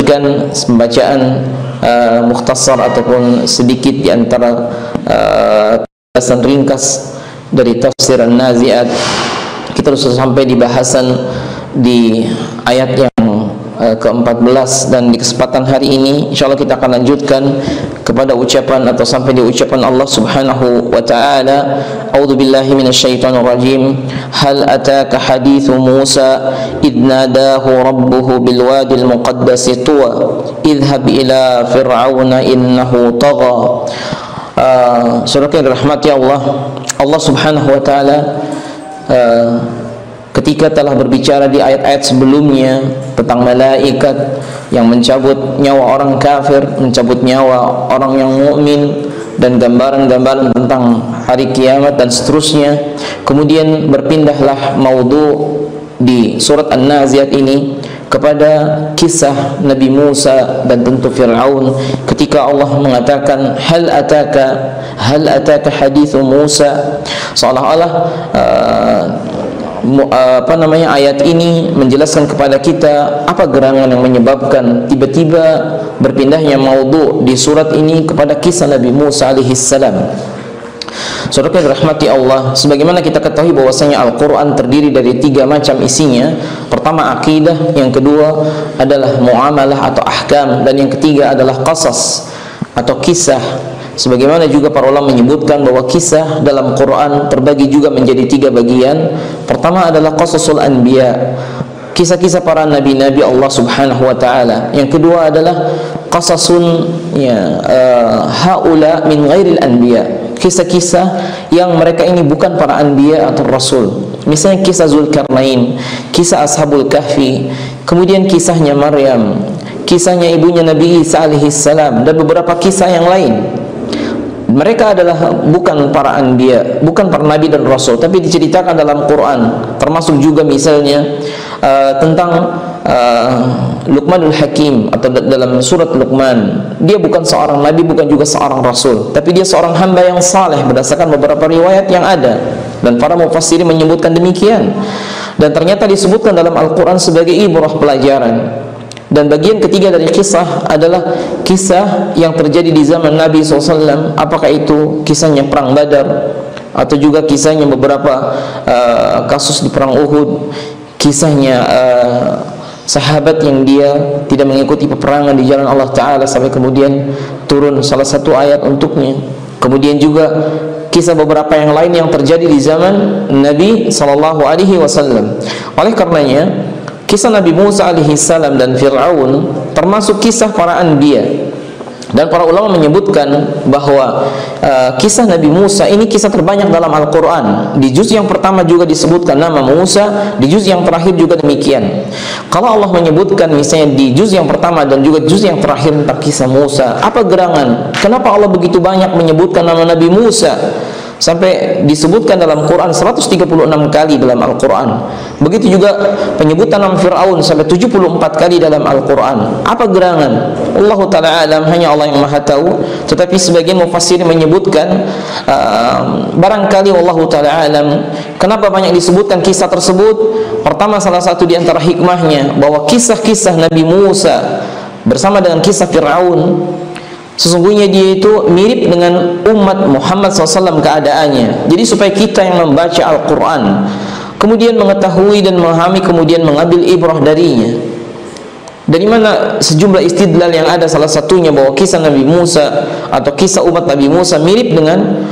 melanjutkan pembacaan mukhtasar ataupun sedikit di antara bahasan ringkas dari tafsir An-Nazi'at. Kita sudah sampai di bahasan di ayat yang ke-14, dan di kesempatan hari ini insyaallah kita akan lanjutkan kepada ucapan atau sampai di ucapan Allah Subhanahu wa taala, a'udzubillahi minasyaitonir rajim, hal ataka haditsu Musa id nadahu rabbuhu bil wadil muqaddasi tuwa idhhab ila fir'auna innahu tagha. Saudara yang dirahmati Allah, Allah Subhanahu wa taala ketika telah berbicara di ayat-ayat sebelumnya tentang malaikat yang mencabut nyawa orang kafir, mencabut nyawa orang yang mukmin, dan gambaran-gambaran tentang hari kiamat dan seterusnya. Kemudian berpindahlah maudhu di surat An-Nazi'at ini kepada kisah Nabi Musa dan tentu Fir'aun, ketika Allah mengatakan hal ataka hadithu Musa, seolah-olah ayat ini menjelaskan kepada kita apa gerangan yang menyebabkan tiba-tiba berpindahnya maudhu di surat ini kepada kisah Nabi Musa alaihissalam. Saudara yang dirahmati Allah, sebagaimana kita ketahui bahwasanya Al-Quran terdiri dari 3 macam isinya. Pertama akidah, yang kedua adalah muamalah atau ahkam, dan yang ketiga adalah qasas atau kisah. Sebagaimana juga para ulama menyebutkan bahwa kisah dalam Quran terbagi juga menjadi 3 bagian. Pertama adalah qasasul anbiya, kisah-kisah para nabi-nabi Allah Subhanahu wa taala. Yang kedua adalah qasasun haula min ghairil anbiya, kisah-kisah yang mereka ini bukan para anbiya atau rasul. Misalnya kisah Zulkarnain, kisah Ashabul Kahfi, kemudian kisahnya Maryam, kisahnya ibunya Nabi Isa alaihissalam, dan beberapa kisah yang lain. Mereka adalah bukan para anbiya, bukan para nabi dan rasul, tapi diceritakan dalam Quran. Termasuk juga misalnya tentang Luqmanul Hakim, atau dalam surat Luqman. Dia bukan seorang nabi, bukan juga seorang rasul, tapi dia seorang hamba yang saleh berdasarkan beberapa riwayat yang ada, dan para mufassirin menyebutkan demikian. Dan ternyata disebutkan dalam Al-Quran sebagai ibrah, pelajaran. Dan bagian ketiga dari kisah adalah kisah yang terjadi di zaman Nabi SAW. Apakah itu kisahnya perang Badar, atau juga kisahnya beberapa kasus di perang Uhud, kisahnya sahabat yang dia tidak mengikuti peperangan di jalan Allah Ta'ala sampai kemudian turun salah satu ayat untuknya. Kemudian juga kisah beberapa yang lain yang terjadi di zaman Nabi SAW. Oleh karenanya kisah Nabi Musa alaihissalam dan Fir'aun termasuk kisah para anbiya. Dan para ulama menyebutkan bahwa kisah Nabi Musa ini kisah terbanyak dalam Al-Quran. Di juz yang pertama juga disebutkan nama Musa, di juz yang terakhir juga demikian. Kalau Allah menyebutkan misalnya di juz yang pertama dan juga juz yang terakhir tentang kisah Musa, apa gerangan? Kenapa Allah begitu banyak menyebutkan nama Nabi Musa? Sampai disebutkan dalam Quran 136 kali dalam Al-Quran. Begitu juga penyebutan nama Fir'aun sampai 74 kali dalam Al-Quran. Apa gerangan? Allah Ta'ala alam, hanya Allah yang maha tahu. Tetapi sebagian mufassir menyebutkan barangkali Allah Ta'ala alam, kenapa banyak disebutkan kisah tersebut. Pertama, salah satu di antara hikmahnya bahwa kisah-kisah Nabi Musa bersama dengan kisah Fir'aun, sesungguhnya dia itu mirip dengan umat Muhammad SAW keadaannya. Jadi supaya kita yang membaca Al-Quran kemudian mengetahui dan memahami, kemudian mengambil ibrah darinya. Dari mana sejumlah istidlal yang ada, salah satunya bahwa kisah Nabi Musa atau kisah umat Nabi Musa mirip dengan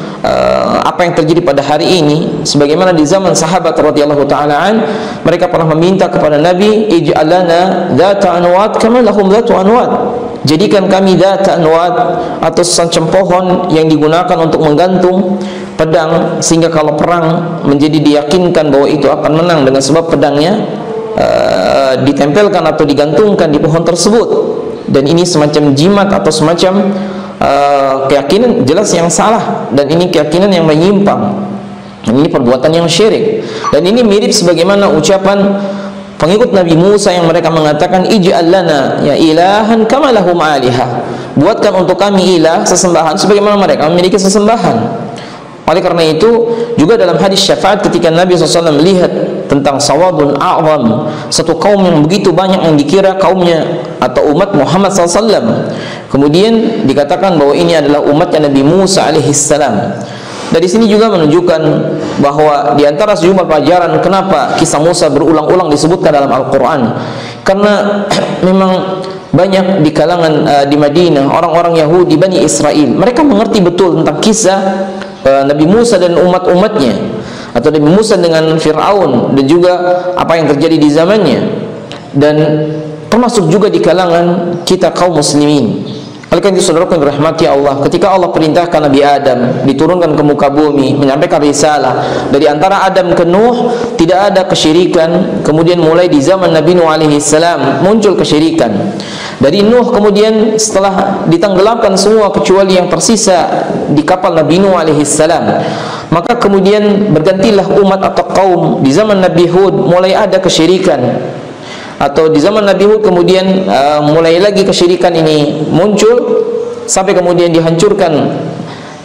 apa yang terjadi pada hari ini. Sebagaimana di zaman sahabat radhiyallahu ta'ala mereka pernah meminta kepada Nabi, ij'al lana dzata anwat kama lahum dzatu anwat, jadikan kami dzata anwat atau semacam pohon yang digunakan untuk menggantung pedang, sehingga kalau perang menjadi diyakinkan bahwa itu akan menang dengan sebab pedangnya ditempelkan atau digantungkan di pohon tersebut. Dan ini semacam jimat atau semacam keyakinan jelas yang salah, dan ini keyakinan yang menyimpang, dan ini perbuatan yang syirik. Dan ini mirip sebagaimana ucapan pengikut Nabi Musa yang mereka mengatakan, ij'al lana ya ilahan kama lahum alihah, buatkan untuk kami ilah, sesembahan sebagaimana mereka memiliki sesembahan. Oleh karena itu juga dalam hadis syafaat ketika Nabi SAW melihat tentang sawadun a'zam, satu kaum yang begitu banyak yang dikira kaumnya atau umat Muhammad SAW. Kemudian dikatakan bahwa ini adalah umatnya Nabi Musa alaihissalam. Dari sini juga menunjukkan bahwa di antara sejumlah pelajaran kenapa kisah Musa berulang-ulang disebutkan dalam Al-Quran, karena memang banyak di kalangan di Madinah orang-orang Yahudi Bani Israel, mereka mengerti betul tentang kisah Nabi Musa dan umat-umatnya, atau Nabi Musa dengan Fir'aun dan juga apa yang terjadi di zamannya, dan termasuk juga di kalangan kita kaum muslimin. Oleh karena itu, saudaraku yang dirahmati Allah, ketika Allah perintahkan Nabi Adam diturunkan ke muka bumi menyampaikan risalah, dari antara Adam ke Nuh tidak ada kesyirikan. Kemudian mulai di zaman Nabi Nuh alaihi salam muncul kesyirikan. Dari Nuh kemudian setelah ditenggelamkan semua kecuali yang tersisa di kapal Nabi Nuh alaihi salam, maka kemudian bergantilah umat atau kaum. Di zaman Nabi Hud mulai ada kesyirikan, atau di zaman Nabi Hud kemudian mulai lagi kesyirikan ini muncul, sampai kemudian dihancurkan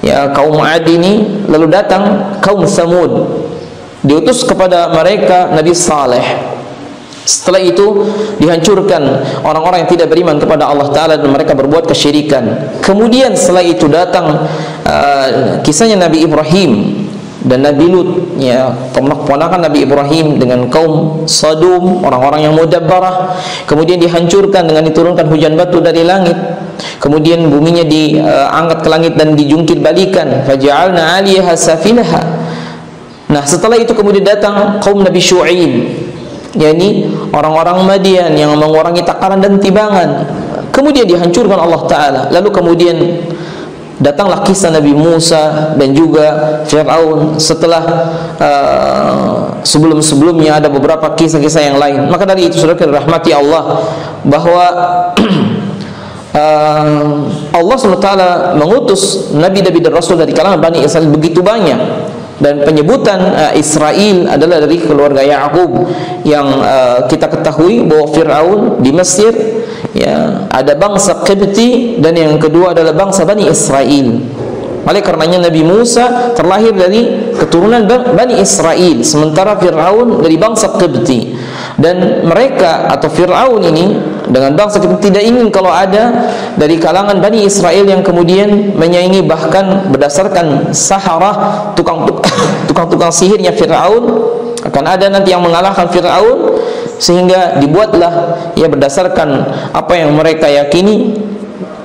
ya kaum Ad ini. Lalu datang kaum Tsamud, diutus kepada mereka Nabi Saleh. Setelah itu dihancurkan orang-orang yang tidak beriman kepada Allah Ta'ala dan mereka berbuat kesyirikan. Kemudian setelah itu datang kisahnya Nabi Ibrahim dan Nabi Lut, ya, ponakan Nabi Ibrahim dengan kaum Sodom, orang-orang yang mudabbarah. Kemudian dihancurkan dengan diturunkan hujan batu dari langit. Kemudian buminya diangkat ke langit dan dijungkit balikan. Faja'alna 'aliyaha safilaha. Nah, setelah itu kemudian datang kaum Nabi Syu'aib, yakni orang-orang Madian yang mengurangi takaran dan timbangan. Kemudian dihancurkan Allah Ta'ala. Lalu kemudian datanglah kisah Nabi Musa dan juga Fir'aun. Setelah sebelum-sebelumnya ada beberapa kisah-kisah yang lain. Maka dari itu, saudara rahmati Allah, bahwa Allah SWT mengutus Nabi-Nabi dan Rasul dari kalangan Bani Israel begitu banyak. Dan penyebutan Israel adalah dari keluarga Ya'qub, yang kita ketahui bahwa Fir'aun di Mesir, ya, ada bangsa Qibti, dan yang kedua adalah bangsa Bani Israel. Oleh karenanya Nabi Musa terlahir dari keturunan Bani Israel, sementara Fir'aun dari bangsa Qibti. Dan mereka atau Fir'aun ini dengan bangsa Qibti tidak ingin kalau ada dari kalangan Bani Israel yang kemudian menyaingi, bahkan berdasarkan saharah, tukang-tukang sihirnya Fir'aun, akan ada nanti yang mengalahkan Fir'aun, sehingga dibuatlah ya berdasarkan apa yang mereka yakini,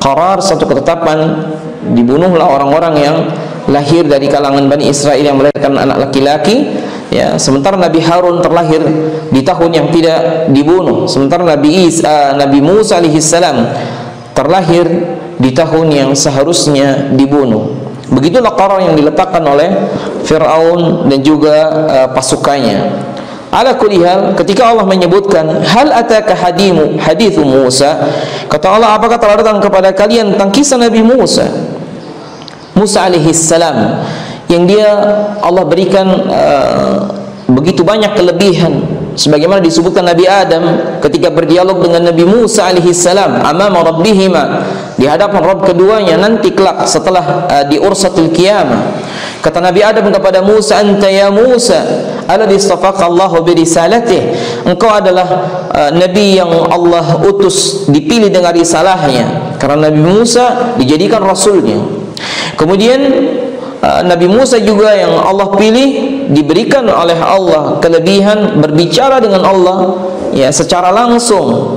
qarar, satu ketetapan, dibunuhlah orang-orang yang lahir dari kalangan Bani Israel yang melahirkan anak laki-laki, ya. Sementara Nabi Harun terlahir di tahun yang tidak dibunuh, sementara Nabi Musa alaihissalam terlahir di tahun yang seharusnya dibunuh. Begitulah qarar yang diletakkan oleh Fir'aun dan juga pasukannya. Ala kulli hal, ketika Allah menyebutkan hal ataka hadithu Musa, kata Allah, apakah telah datang kepada kalian tentang kisah Nabi Musa alaihissalam, yang dia Allah berikan begitu banyak kelebihan, sebagaimana disebutkan Nabi Adam ketika berdialog dengan Nabi Musa alaihissalam amama rabbihima, di hadapan Rabb keduanya nanti kelak setelah di ursatul qiyamah. Kata Nabi Adam kepada Musa, anta ya Musa alladhi istafaka Allahu bi risalatih, engkau adalah nabi yang Allah utus, dipilih dengan risalahnya, karena Nabi Musa dijadikan rasulnya. Kemudian Nabi Musa juga yang Allah pilih, diberikan oleh Allah kelebihan berbicara dengan Allah ya secara langsung,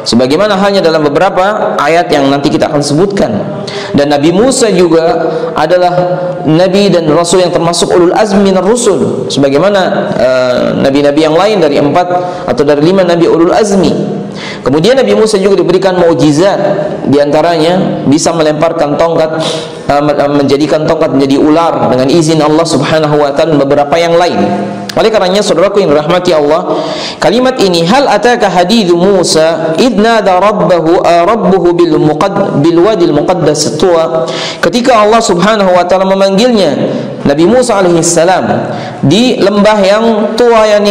sebagaimana hanya dalam beberapa ayat yang nanti kita akan sebutkan. Dan Nabi Musa juga adalah nabi dan rasul yang termasuk ulul azmi minar rusul, sebagaimana nabi-nabi yang lain dari 4 atau dari 5 nabi ulul azmi. Kemudian Nabi Musa juga diberikan mukjizat, diantaranya bisa melemparkan tongkat, menjadikan tongkat menjadi ular dengan izin Allah Subhanahu wa Ta'ala, dan beberapa yang lain. Oleh karenanya, saudaraku yang dirahmati Allah, kalimat ini, hal ataka hadithu Musa idh nada rabbuhu bil wadil muqaddas tuwa, ketika Allah Subhanahu wa Ta'ala memanggilnya Nabi Musa alaihissalam di lembah yang tua, yang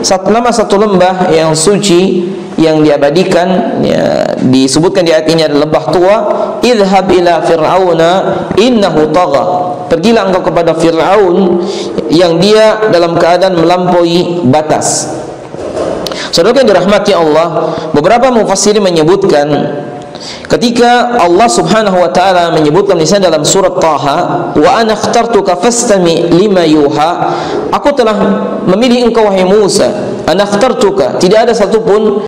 nama satu lembah yang suci yang diabadikan, ya, disebutkan di ayat ini adalah lembah tua. Idhhab ila fir'auna innahu tagha, pergilah engkau kepada Fir'aun yang dia dalam keadaan melampaui batas. Saudara yang dirahmati Allah, beberapa mufassirin menyebutkan ketika Allah Subhanahu wa taala menyebutkan misalnya dalam surat Taha, wa ana ikhtartuka fastami lima yuha, aku telah memilih engkau wahai Musa, ana ikhtartuka, tidak ada satupun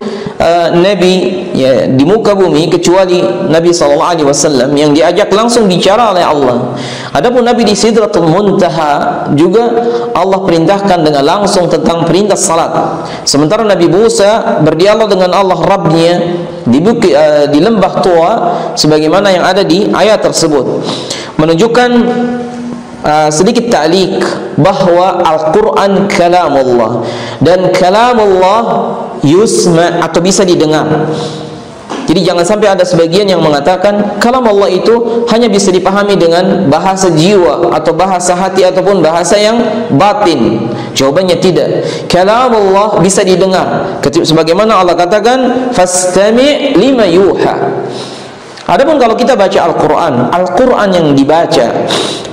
nabi ya, di muka bumi kecuali Nabi SAW yang diajak langsung bicara oleh Allah. Adapun Nabi di Sidratul Muntaha juga Allah perintahkan dengan langsung tentang perintah salat. Sementara Nabi Musa berdialog dengan Allah Rabbnya di lembah Tua sebagaimana yang ada di ayat tersebut, menunjukkan sedikit ta'liq bahwa Al-Quran kalamullah, dan kalamullah yusma atau bisa didengar. Jadi jangan sampai ada sebagian yang mengatakan kalam Allah itu hanya bisa dipahami dengan bahasa jiwa atau bahasa hati ataupun bahasa yang batin. Jawabannya tidak. Kalam Allah bisa didengar. Sebagaimana Allah katakan fastami' lima yuha. Adapun kalau kita baca Al-Quran, Al-Quran yang dibaca,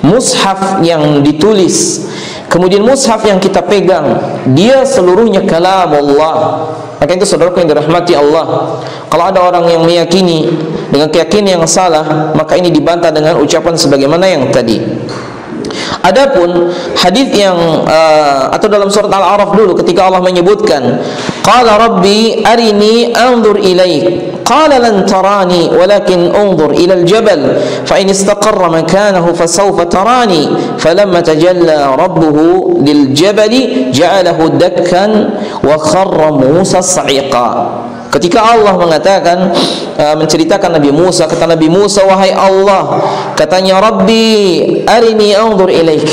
mushaf yang ditulis, kemudian mushaf yang kita pegang, dia seluruhnya kalam Allah. Maka itu saudaraku yang dirahmati Allah, kalau ada orang yang meyakini dengan keyakinan yang salah, maka ini dibantah dengan ucapan sebagaimana yang tadi. Adapun hadis yang atau dalam surat Al-A'raf dulu ketika Allah menyebutkan qala rabbi arini anzur ilaik qala lan tarani walakin unzur ila al-jabal fa in istaqarra makanahu fasawfa tarani falamma tajalla rabbuhu lil-jabali ja'alahu dakkan wa kharra Musa sa'iqa. Ketika Allah mengatakan menceritakan Nabi Musa, kata Nabi Musa, wahai Allah, katanya Rabbi arini anzur ilaik,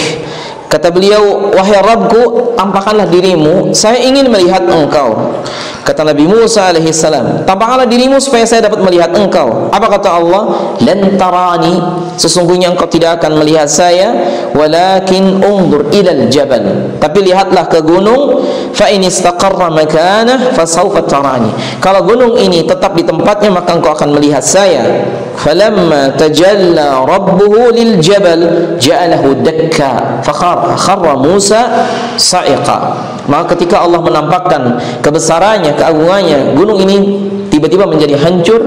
kata beliau, wahai Rabbku, tampakkanlah dirimu, saya ingin melihat engkau. Kata Nabi Musa alaihissalam, tampakkanlah dirimu supaya saya dapat melihat engkau. Apa kata Allah? Lan tarani, sesungguhnya engkau tidak akan melihat saya, walakin unzur ilal jabal, tapi lihatlah ke gunung, fa in istaqarra makanah fasawfa tarani, kalau gunung ini tetap di tempatnya maka engkau akan melihat saya. Falamma tajalla rabbuhu lil jabal ja'alahu dakka fakharra Musa sa'iqa. Maka ketika Allah menampakkan kebesarannya, keagungannya, gunung ini tiba-tiba menjadi hancur,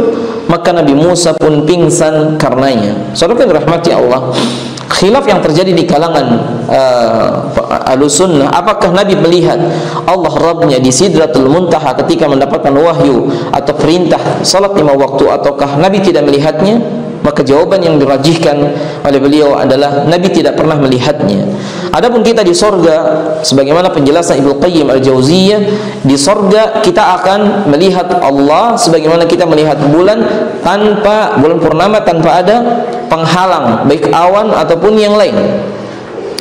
maka Nabi Musa pun pingsan karenanya. Saudara yang dirahmati Allah, khilaf yang terjadi di kalangan Ahlussunnah, apakah Nabi melihat Allah Rabbnya di Sidratul Muntaha ketika mendapatkan wahyu atau perintah salat 5 waktu, ataukah Nabi tidak melihatnya? Maka jawaban yang dirajihkan oleh beliau adalah Nabi tidak pernah melihatnya. Adapun kita di sorga, sebagaimana penjelasan Ibnu Qayyim Al-Jauziyah, di sorga kita akan melihat Allah sebagaimana kita melihat bulan purnama tanpa ada penghalang, baik awan ataupun yang lain.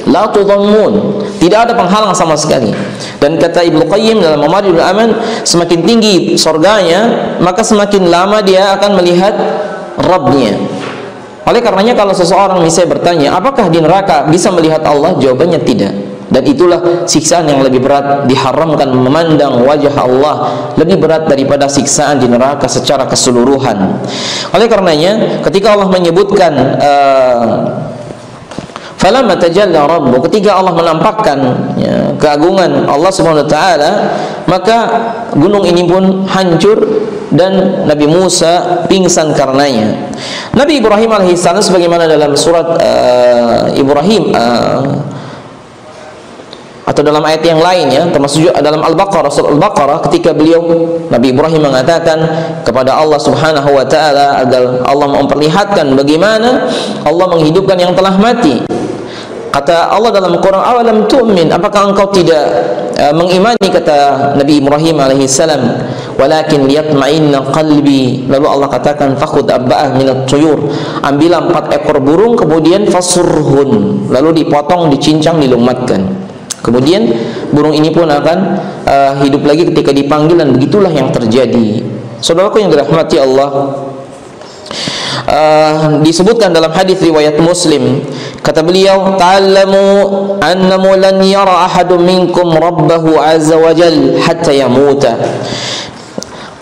La tudammun, tidak ada penghalang sama sekali. Dan kata Ibnu Qayyim dalam Mamadul Aman, semakin tinggi sorganya, maka semakin lama dia akan melihat Rabbnya. Oleh karenanya kalau seseorang misalnya bertanya, apakah di neraka bisa melihat Allah? Jawabannya tidak. Dan itulah siksaan yang lebih berat, diharamkan memandang wajah Allah, lebih berat daripada siksaan di neraka secara keseluruhan. Oleh karenanya ketika Allah menyebutkan falamma tajalla rabbu, ketika Allah menampakkan keagungan Allah Subhanahu wa taala, maka gunung ini pun hancur dan Nabi Musa pingsan karenanya. Nabi Ibrahim alaihissalam sebagaimana dalam surat Ibrahim atau dalam ayat yang lainnya, termasuk dalam Al-Baqarah, surat Al-Baqarah, ketika beliau Nabi Ibrahim mengatakan kepada Allah Subhanahu wa taala agar Allah memperlihatkan bagaimana Allah menghidupkan yang telah mati. Kata Allah dalam Quran, awalam tu'min, apakah engkau tidak mengimani, kata Nabi Ibrahim alaihissalam, walakin liyatma'inna qalbi. Lalu Allah katakan fakhud abba'ah minat tuyur, ambil 4 ekor burung, kemudian fasurhun, lalu dipotong, dicincang, dilumatkan. Kemudian burung ini pun akan hidup lagi ketika dipanggil, dan begitulah yang terjadi. Saudaraku yang dirahmati Allah, disebutkan dalam hadis riwayat Muslim, kata beliau, ta'allamu annahu lan yara ahadun minkum rabbahu azza wa jal hatta yamuta.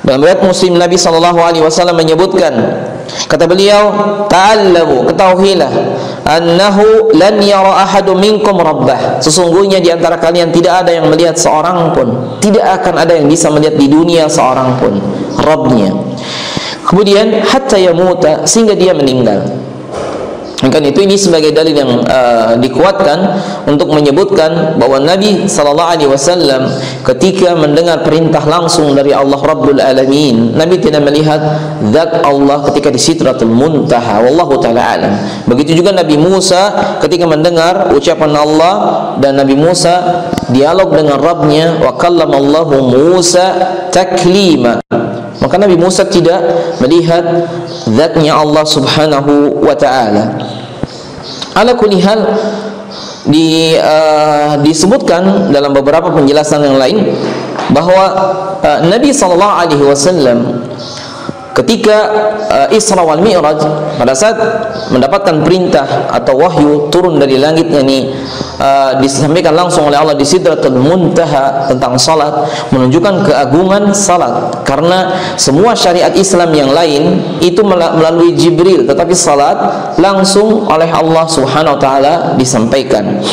Dalam riwayat Muslim Nabi SAW menyebutkan, kata beliau, ta'allamu, ketahuilah annahu lan yara ahadun minkum rabbah, sesungguhnya di antara kalian tidak ada yang melihat seorang pun, tidak akan ada yang bisa melihat di dunia seorang pun Rabbnya. Kemudian hatta yamuta, sehingga dia meninggal. Kan itu ini sebagai dalil yang dikuatkan untuk menyebutkan bahwa Nabi sallallahu alaihi wasallam ketika mendengar perintah langsung dari Allah Rabbul Alamin, Nabi tidak melihat zat Allah ketika di Sidratul Muntaha, wallahu taala alam. Begitu juga Nabi Musa ketika mendengar ucapan Allah, dan Nabi Musa dialog dengan Rabbnya, wa kallamallahu Musa taklima. Maka Nabi Musa tidak melihat zatnya Allah subhanahu wa ta'ala. Ala kulli hal, disebutkan dalam beberapa penjelasan yang lain bahwa Nabi SAW ketika Isra wal Mi'raj, pada saat mendapatkan perintah atau wahyu turun dari langit, ini disampaikan langsung oleh Allah di Sidratul Muntaha tentang salat, menunjukkan keagungan salat, karena semua syariat Islam yang lain itu melalui Jibril, tetapi salat langsung oleh Allah Subhanahu wa taala disampaikan.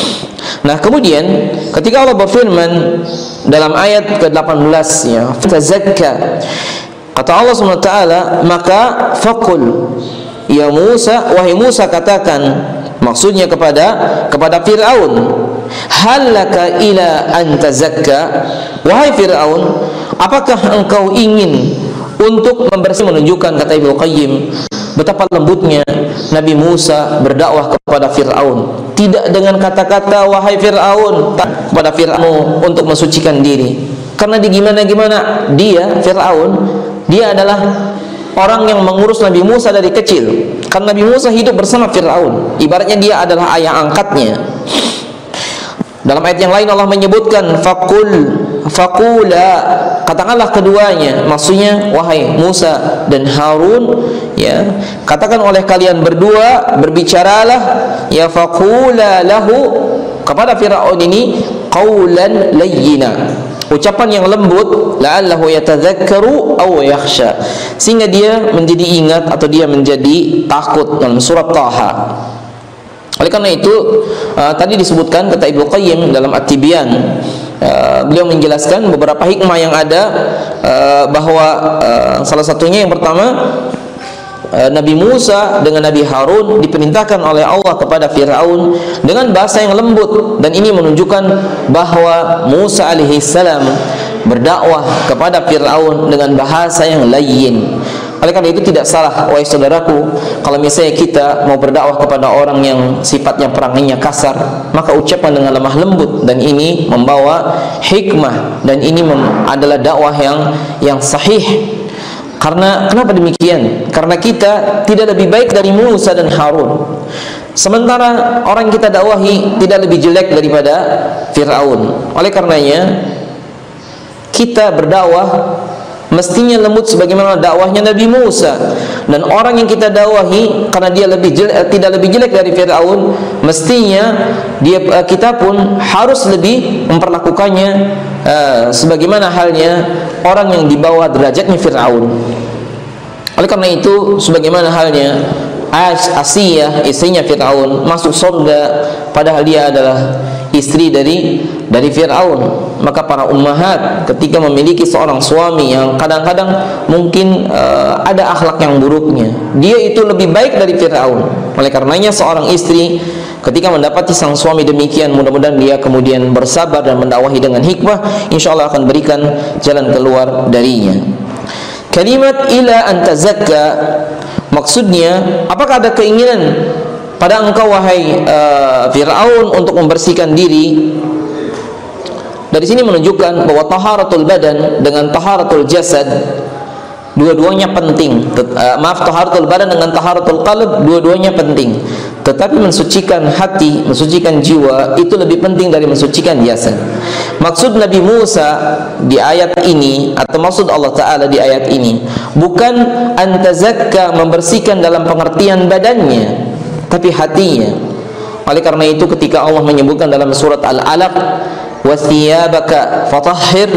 Nah, kemudian ketika Allah berfirman dalam ayat ke-18 ya, fatazakka, kata Allah SWT, maka faqul ya Musa, wahai Musa katakan, maksudnya kepada Fir'aun, halaka ila an tazakka, wahai Fir'aun, apakah engkau ingin untuk membersihkan? Menunjukkan, kata Ibnu Qayyim, betapa lembutnya Nabi Musa berdakwah kepada Fir'aun, tidak dengan kata-kata wahai Fir'aun, kepada Fir'aun untuk mensucikan diri, karena di gimana-gimana dia Fir'aun, dia adalah orang yang mengurus Nabi Musa dari kecil, karena Nabi Musa hidup bersama Fir'aun, ibaratnya dia adalah ayah angkatnya. Dalam ayat yang lain Allah menyebutkan faqula, katakanlah keduanya, maksudnya wahai Musa dan Harun, ya, katakan oleh kalian berdua, berbicaralah, ya faqula lahu, kepada Fir'aun ini, qaulan layyina, ucapan yang lembut, la'allahu yatadzakkaru aw yakhsha, sehingga dia menjadi ingat atau dia menjadi takut, dalam surat Taha. Oleh karena itu tadi disebutkan, kata Ibnu Qayyim dalam At-Tibyan, beliau menjelaskan beberapa hikmah yang ada, bahwa salah satunya yang pertama, Nabi Musa dengan Nabi Harun diperintahkan oleh Allah kepada Fir'aun dengan bahasa yang lembut, dan ini menunjukkan bahwa Musa alaihissalam berdakwah kepada Fir'aun dengan bahasa yang layyin. Oleh karena itu tidak salah, wahai saudaraku, kalau misalnya kita mau berdakwah kepada orang yang sifatnya perangannya kasar, maka ucapan dengan lemah lembut, dan ini membawa hikmah, dan ini adalah dakwah yang sahih. Karena kenapa demikian? Karena kita tidak lebih baik dari Musa dan Harun, sementara orang yang kita dakwahi tidak lebih jelek daripada Fir'aun. Oleh karenanya kita berdakwah mestinya lembut sebagaimana dakwahnya Nabi Musa, dan orang yang kita dakwahi karena dia tidak lebih jelek dari Fir'aun, mestinya kita pun harus lebih memperlakukannya sebagaimana halnya orang yang di bawah derajatnya Fir'aun. Oleh karena itu, sebagaimana halnya Asiyah, istrinya Fir'aun, masuk surga padahal dia adalah istri dari Fir'aun. Maka para ummahat ketika memiliki seorang suami yang kadang-kadang mungkin ada akhlak yang buruknya, dia itu lebih baik dari Fir'aun. Oleh karenanya seorang istri ketika mendapati sang suami demikian, mudah-mudahan dia kemudian bersabar dan mendakwahi dengan hikmah, insyaallah akan berikan jalan keluar darinya. Kalimat ila antazakka, maksudnya, apakah ada keinginan pada engkau wahai Fir'aun untuk membersihkan diri? Dari sini menunjukkan bahwa taharatul badan dengan taharatul jasad dua-duanya penting. Taharatul badan dengan taharatul qalb dua-duanya penting. Tetapi mensucikan hati, mensucikan jiwa itu lebih penting dari mensucikan jasad. Maksud Nabi Musa di ayat ini, atau maksud Allah Ta'ala di ayat ini, bukan antazakka, membersihkan dalam pengertian badannya, tapi hatinya. Oleh karena itu ketika Allah menyebutkan dalam surat Al-Alaq, wathiyabaka fatahhir,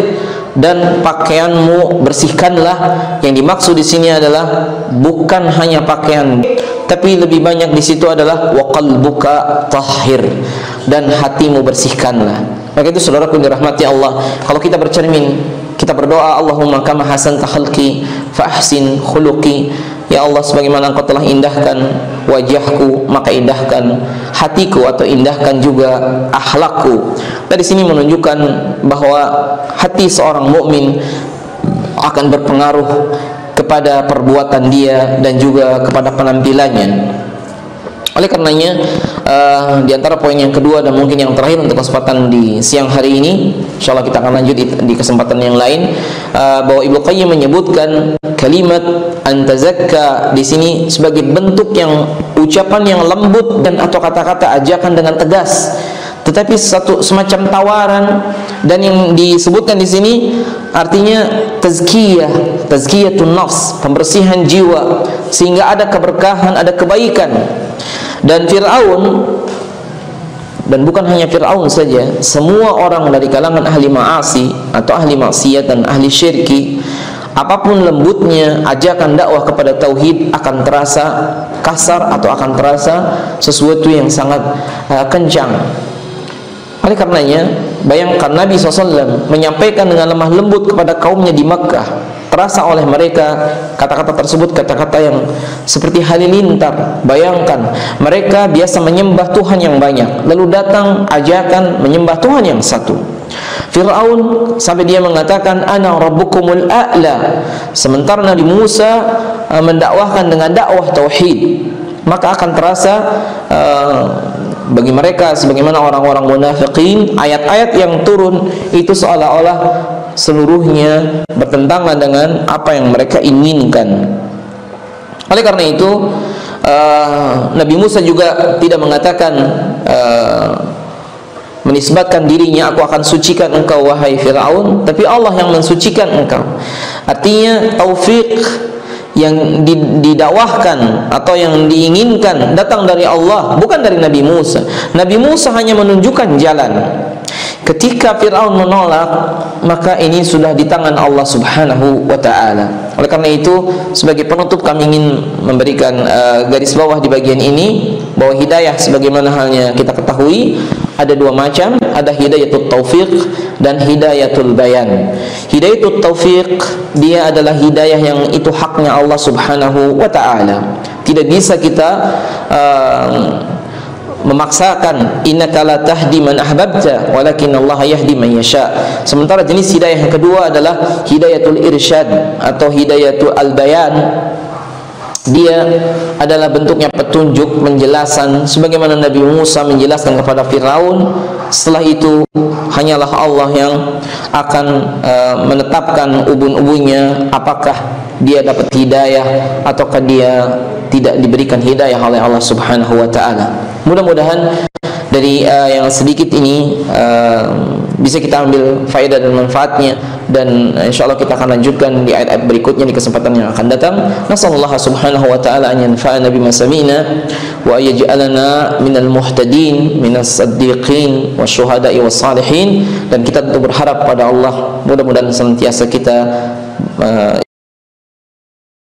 dan pakaianmu bersihkanlah. Yang dimaksud di sini adalah bukan hanya pakaian, tapi lebih banyak di situ adalah wa qalbuka tahhir, dan hatimu bersihkanlah. Maka itu saudaraku dirahmati Allah, kalau kita bercermin, kita berdoa, Allahumma kama hasanta khalqi fa ahsin khuluqi. Ya Allah, sebagaimana Engkau telah indahkan wajahku, maka indahkan hatiku atau indahkan juga akhlakku. Dari sini menunjukkan bahwa hati seorang mukmin akan berpengaruh kepada perbuatan dia dan juga kepada penampilannya. Oleh karenanya, di antara poin yang kedua dan mungkin yang terakhir untuk kesempatan di siang hari ini, insyaallah kita akan lanjut di kesempatan yang lain, bahwa Ibnu Qayyim menyebutkan kalimat antazakka di sini sebagai bentuk yang ucapan yang lembut dan atau kata-kata ajakan dengan tegas, tetapi satu semacam tawaran. Dan yang disebutkan di sini artinya tazkiyatun nafs, pembersihan jiwa, sehingga ada keberkahan, ada kebaikan. Dan Fir'aun, dan bukan hanya Fir'aun saja, semua orang dari kalangan ahli ma'asi atau ahli maksiat dan ahli syirki, apapun lembutnya ajakan dakwah kepada tauhid akan terasa kasar atau akan terasa sesuatu yang sangat kencang. Oleh karenanya, bayangkan Nabi SAW menyampaikan dengan lemah lembut kepada kaumnya di Makkah, terasa oleh mereka kata-kata tersebut kata-kata yang seperti halilintar. Bayangkan, mereka biasa menyembah Tuhan yang banyak, lalu datang ajakan menyembah Tuhan yang satu. Fir'aun sampai dia mengatakan ana rabbukumul a'la, sementara Nabi Musa mendakwahkan dengan dakwah tauhid. Maka akan terasa bagi mereka sebagaimana orang-orang munafikin, ayat-ayat yang turun itu seolah-olah seluruhnya bertentangan dengan apa yang mereka inginkan. Oleh karena itu, Nabi Musa juga tidak mengatakan menisbatkan dirinya, aku akan sucikan engkau wahai Fir'aun, tapi Allah yang mensucikan engkau. Artinya taufik yang didakwahkan atau yang diinginkan datang dari Allah, bukan dari Nabi Musa. Nabi Musa hanya menunjukkan jalan. Ketika Fir'aun menolak, maka ini sudah di tangan Allah Subhanahu wa ta'ala. Oleh karena itu, sebagai penutup kami ingin memberikan garis bawah di bagian ini, bahwa hidayah sebagaimana halnya kita ketahui ada dua macam, ada hidayatul taufiq dan hidayatul bayan. Hidayatul taufiq, dia adalah hidayah yang itu haknya Allah Subhanahu wa ta'ala. Tidak bisa kita memaksakan, innaka la tahdi man ahbabta walakin Allah yahdi man yasha. Sementara jenis hidayah yang kedua adalah hidayatul irsyad atau hidayatul al-bayan. Dia adalah bentuknya petunjuk, penjelasan, sebagaimana Nabi Musa menjelaskan kepada Fir'aun. Setelah itu hanyalah Allah yang akan menetapkan ubun-ubunnya, apakah dia dapat hidayah ataukah dia tidak diberikan hidayah oleh Allah Subhanahu wa ta'ala. Mudah-mudahan dari yang sedikit ini bisa kita ambil faedah dan manfaatnya, dan insyaallah kita akan lanjutkan di ayat-ayat berikutnya di kesempatan yang akan datang. Nasallallahu subhanahu wa ta'ala an yanfa'ana bima sami'na wa yaj'alana minal muhtadin minas siddiqin wasyuhada'i wassalihin. Dan kita tentu berharap pada Allah, mudah-mudahan senantiasa kita